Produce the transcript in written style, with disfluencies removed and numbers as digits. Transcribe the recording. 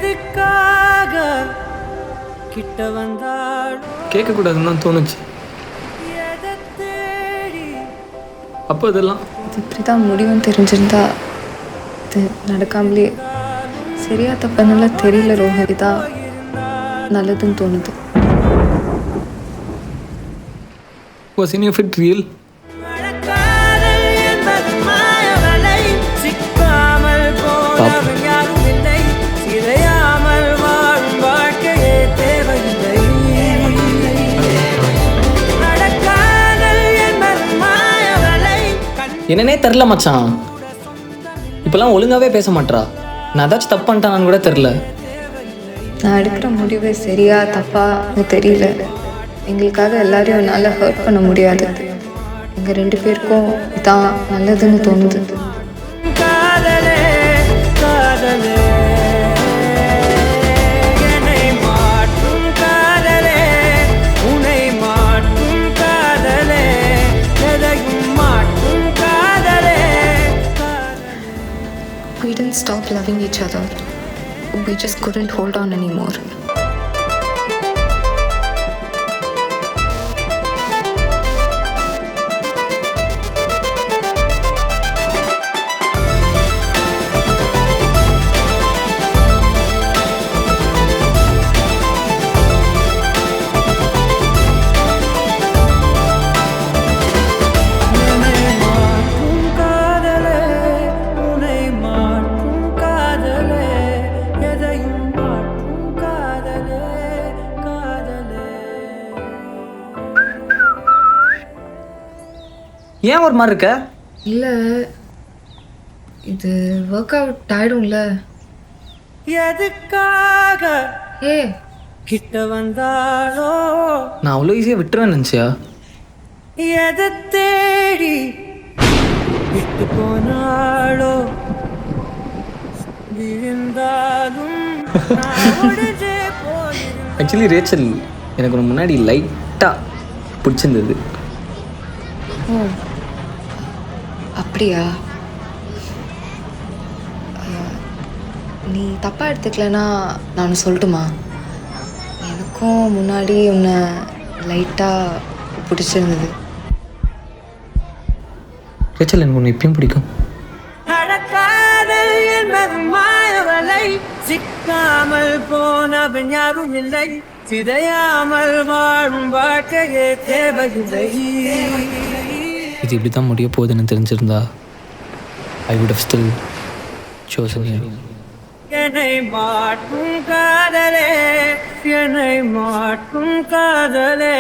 எதுக்காக கிட்ட வந்தாள் கேட்கக்கூடாதுன்னு தான் தோணுச்சு. அப்போ இதெல்லாம் இது இப்படி தான் முடிவுன்னு தெரிஞ்சிருந்தா இது நடக்காமலே சரியா தப்பனால தெரியல ரோஹித், இதான் நல்லதுன்னு தோணுது. Was any of it real? என்னன்னே தெரில மச்சான். இப்போல்லாம் ஒழுங்காகவே பேச மாட்றா. நான் ஏதாச்சும் தப்பு பண்ணிட்டானான்னு கூட தெரில. நான் எடுக்கிற முடிவு சரியா தப்பா தெரியல. எங்களுக்காக எல்லாரையும் என்னால் ஹர்ட் பண்ண முடியாது. எங்கள் 2 பேருக்கும் இதான் நல்லதுன்னு தோணுது. We didn't stop loving each other. We just couldn't hold on anymore. ஏன் ஒரு மாதிரி இருக்க? இல்லை, இது ஒர்க் அவுட் ஆயிடும்ல. எதுக்காக ஏ கிட்ட வந்தாளோ நான் அவ்வளோ ஈஸியாக விட்டுருவேன் நினச்சியா? எதை தேடி விட்டு போனாளோ விழுந்தாலும் ஆக்சுவலி ரேச்சல் எனக்கு ஒரு முன்னாடி லைட்டாக பிடிச்சிருந்தது. ஓ அப்படியா? நீ தப்பாக எடுத்துக்கலன்னா நான் ஒன்று சொல்லட்டுமா? எனக்கும் முன்னாடி உன்னை லைட்டாக பிடிச்சிருந்தது. ரேச்சல் எனக்கு ஒன்று இப்பயும் பிடிக்கும். சிக்காமல் போனவன் யாரும் இல்லை, சிதையாமல் வாழும் வாழ்க்கையே தேவையில்லை. இது இப்படி தான் முடிய போகுதுன்னு தெரிஞ்சிருந்தா I would have still chosen you. என்னை மாற்றும் காதலே, என்னை மாற்றும் காதலே.